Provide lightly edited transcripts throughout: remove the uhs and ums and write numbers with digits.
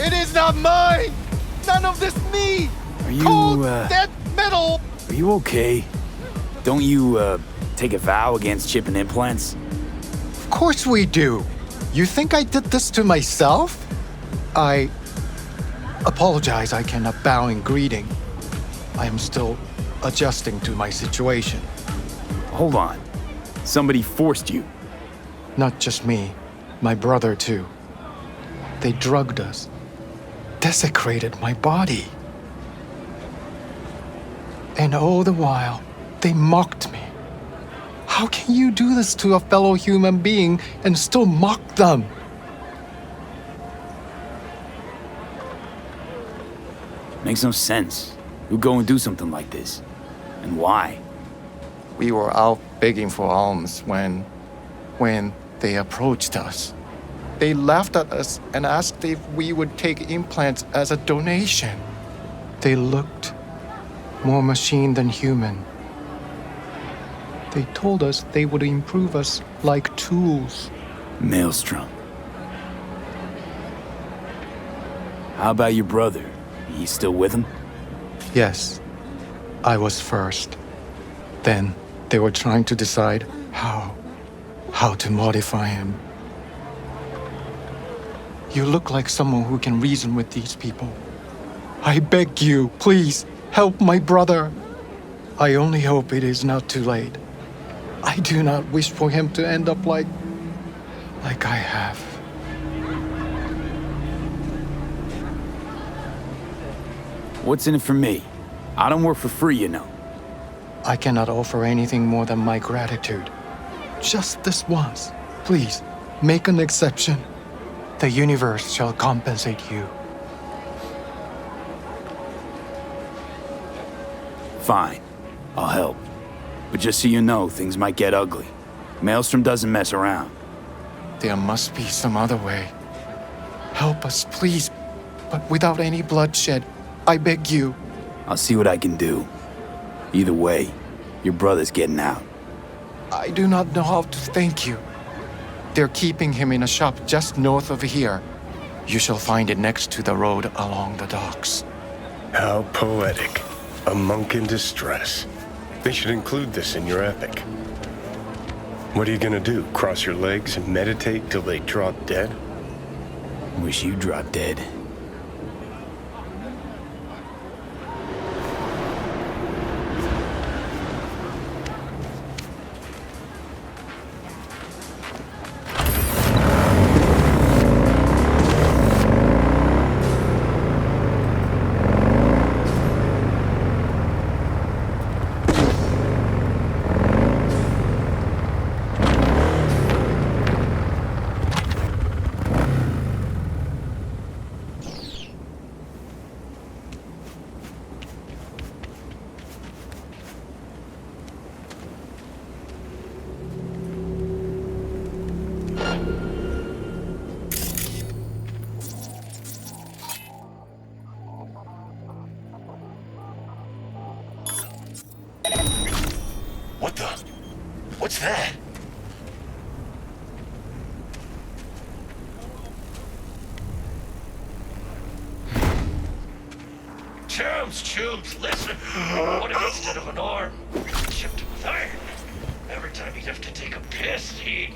It is not mine! None of this me! Are you, Cold, dead metal! Are you okay? Don't you, take a vow against chipping implants? Of course we do. You think I did this to myself? I apologize I cannot bow in greeting. I am still adjusting to my situation. Hold on. Somebody forced you. Not just me, my brother too. They drugged us, desecrated my body. And all the while, they mocked me. How can you do this to a fellow human being and still mock them? Makes no sense. Who'd go and do something like this? And why? We were out begging for alms when they approached us. They laughed at us and asked if we would take implants as a donation. They looked more machine than human. They told us they would improve us like tools. Maelstrom. How about your brother? He's still with him? Yes, I was first. Then they were trying to decide how to modify him. You look like someone who can reason with these people. I beg you, please, help my brother. I only hope it is not too late. I do not wish for him to end up like I have. What's in it for me? I don't work for free, you know. I cannot offer anything more than my gratitude. Just this once. Please, make an exception. The universe shall compensate you. Fine. I'll help. But just so you know, things might get ugly. Maelstrom doesn't mess around. There must be some other way. Help us, please, but without any bloodshed. I beg you. I'll see what I can do. Either way, your brother's getting out. I do not know how to thank you. They're keeping him in a shop just north of here. You shall find it next to the road along the docks. How poetic. A monk in distress. They should include this in your epic. What are you gonna do? Cross your legs and meditate till they drop dead? Wish you dropped dead. What the? What's that? Chums, listen. What if instead of an arm, chipped with iron? Every time he'd have to take a piss, he'd...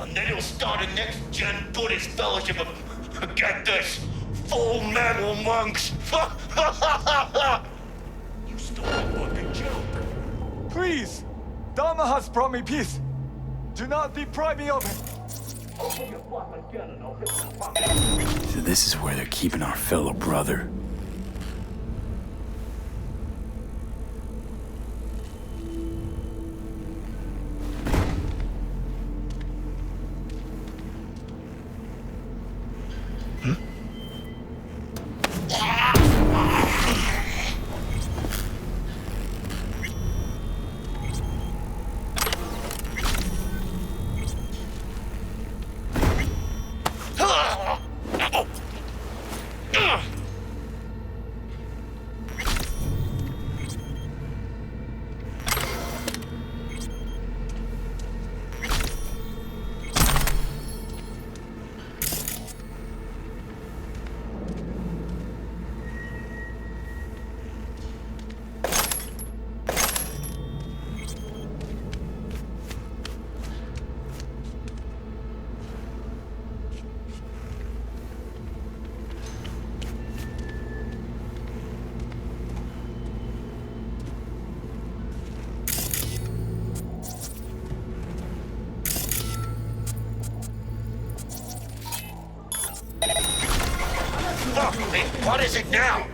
And then he'll start a next-gen Buddhist fellowship of... Get this! Full metal monks! You stole a fucking joke. Please! Dharma has brought me peace. Do not deprive me of it. Open your fucking gun and I'll hit the fucking... So this is where they're keeping our fellow brother. Talk to me. What is it now?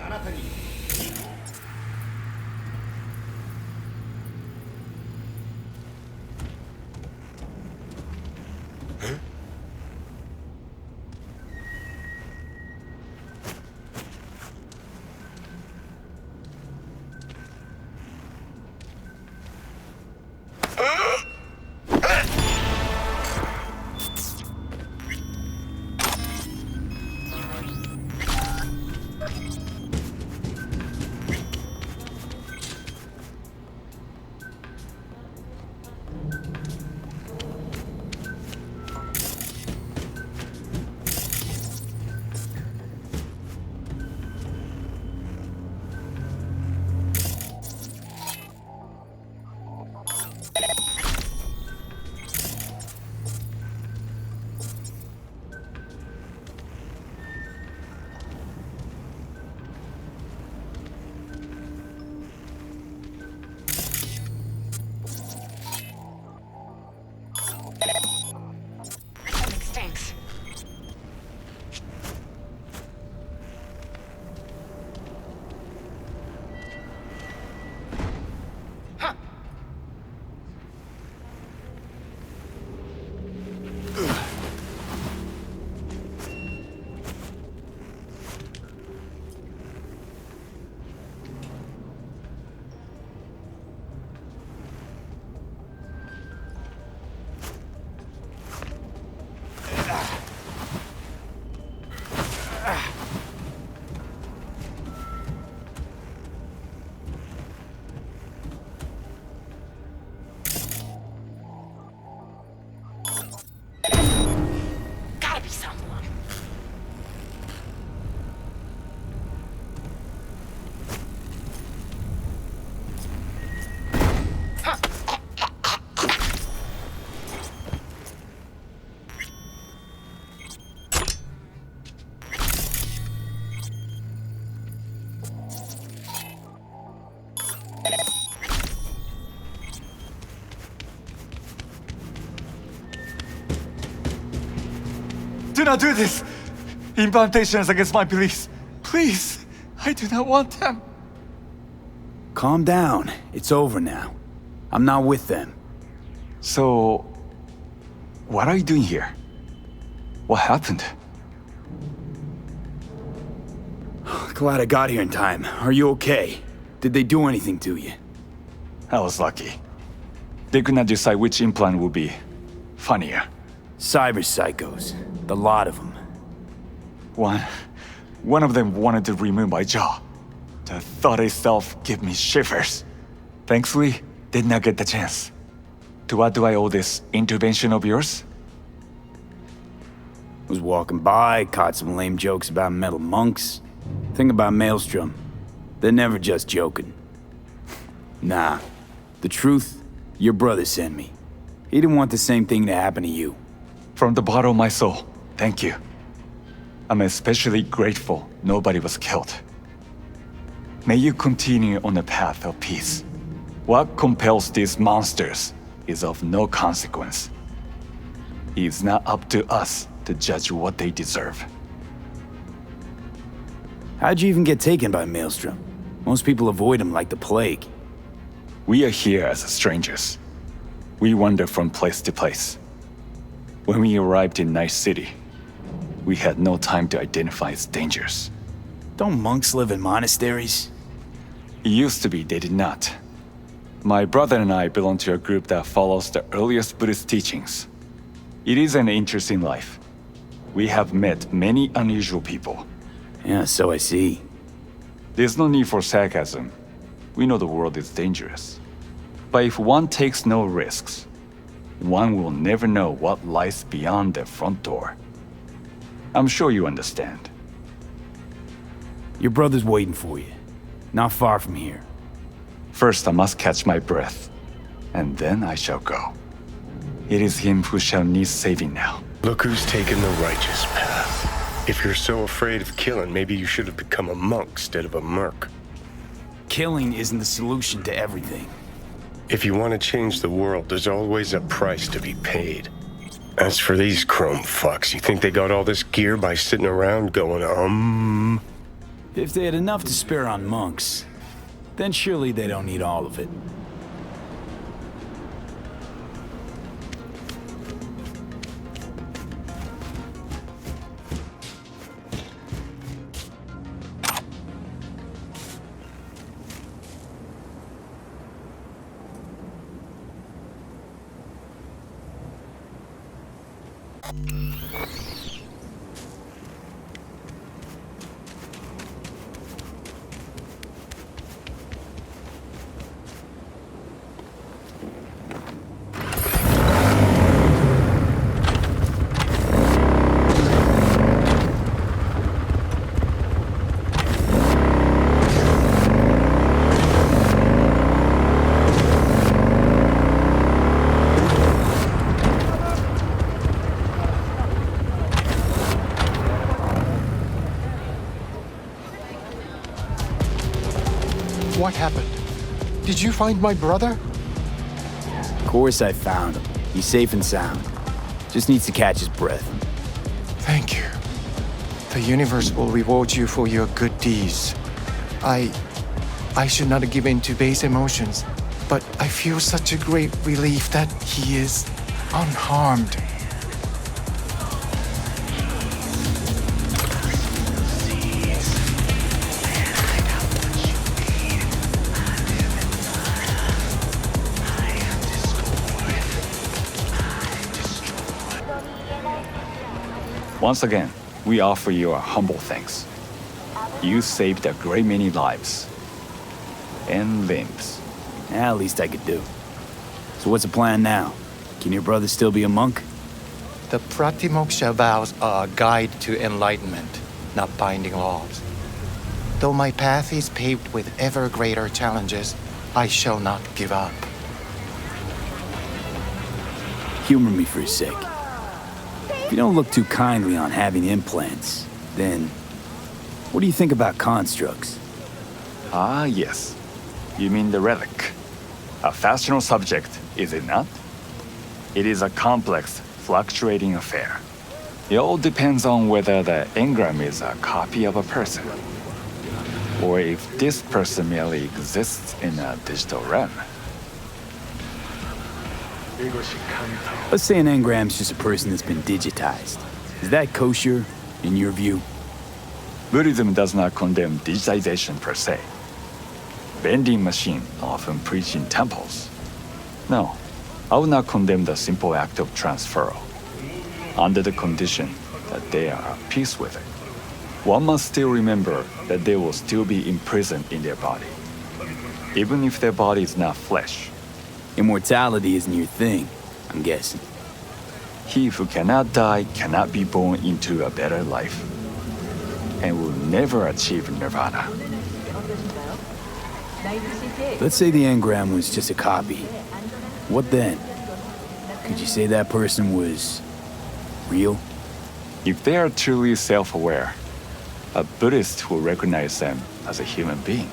Stinks. Gotta be someone. Do not do this! Incantations against my beliefs. Please, I do not want them. Calm down. It's over now. I'm not with them. So, what are you doing here? What happened? Glad I got here in time. Are you okay? Did they do anything to you? I was lucky. They could not decide which implant would be funnier. Cyber psychos. The lot of them. One of them wanted to remove my jaw. The thought itself gave me shivers. Thankfully, did not get the chance. To what do I owe this intervention of yours? Was walking by, caught some lame jokes about metal monks. Thing about Maelstrom. They're never just joking. Nah. The truth, your brother sent me. He didn't want the same thing to happen to you. From the bottom of my soul, thank you. I'm especially grateful nobody was killed. May you continue on the path of peace. What compels these monsters is of no consequence. It's not up to us to judge what they deserve. How'd you even get taken by Maelstrom? Most people avoid him like the plague. We are here as strangers. We wander from place to place. When we arrived in Night City, we had no time to identify its dangers. Don't monks live in monasteries? It used to be they did not. My brother and I belong to a group that follows the earliest Buddhist teachings. It is an interesting life. We have met many unusual people. Yeah, so I see. There's no need for sarcasm. We know the world is dangerous. But if one takes no risks, one will never know what lies beyond the front door. I'm sure you understand. Your brother's waiting for you. Not far from here. First, I must catch my breath, and then I shall go. It is him who shall need saving now. Look who's taken the righteous path. If you're so afraid of killing, maybe you should have become a monk instead of a merc. Killing isn't the solution to everything. If you want to change the world, there's always a price to be paid. As for these chrome fucks, you think they got all this gear by sitting around going, If they had enough to spare on monks, then surely they don't need all of it. What happened? Did you find my brother? Of course I found him. He's safe and sound. Just needs to catch his breath. Thank you. The universe will reward you for your good deeds. I should not give in to base emotions, but I feel such a great relief that he is unharmed. Once again, we offer you our humble thanks. You saved a great many lives. And limbs. At least I could do. So what's the plan now? Can your brother still be a monk? The Pratimoksha vows are a guide to enlightenment, not binding laws. Though my path is paved with ever greater challenges, I shall not give up. Humor me for a sec. If you don't look too kindly on having implants, then what do you think about constructs? Ah, yes. You mean the relic. A fascinational subject, is it not? It is a complex, fluctuating affair. It all depends on whether the engram is a copy of a person, or if this person merely exists in a digital realm. Let's say an engram's just a person that's been digitized. Is that kosher, in your view? Buddhism does not condemn digitization per se. Vending machines often preach in temples. No, I would not condemn the simple act of transfer, under the condition that they are at peace with it. One must still remember that they will still be imprisoned in their body, even if their body is not flesh. Immortality isn't your thing, I'm guessing. He who cannot die cannot be born into a better life, and will never achieve nirvana. Let's say the engram was just a copy. What then? Could you say that person was real? If they are truly self-aware, a Buddhist will recognize them as a human being.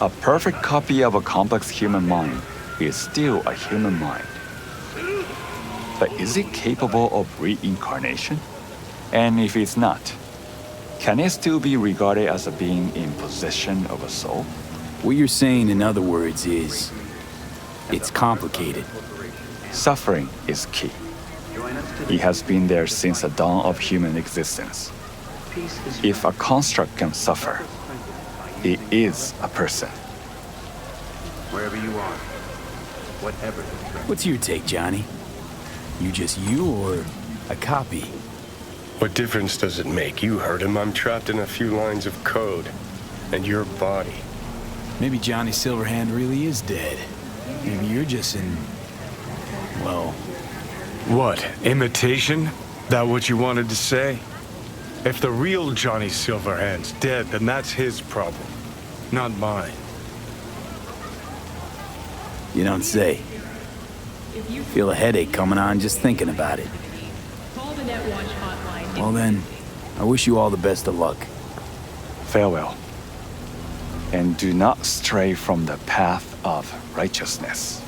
A perfect copy of a complex human mind is still a human mind. But is it capable of reincarnation? And if it's not, can it still be regarded as a being in possession of a soul? What you're saying, in other words, is it's complicated. Suffering is key. It has been there since the dawn of human existence. If a construct can suffer, it is a person. Wherever you are, whatever. What's your take, Johnny? You just you or a copy? What difference does it make? You heard him. I'm trapped in a few lines of code. And your body. Maybe Johnny Silverhand really is dead. Maybe you're just in... well... What? Imitation? That what you wanted to say? If the real Johnny Silverhand's dead, then that's his problem, not mine. You don't say. Feel a headache coming on just thinking about it. Well then, I wish you all the best of luck. Farewell. And do not stray from the path of righteousness.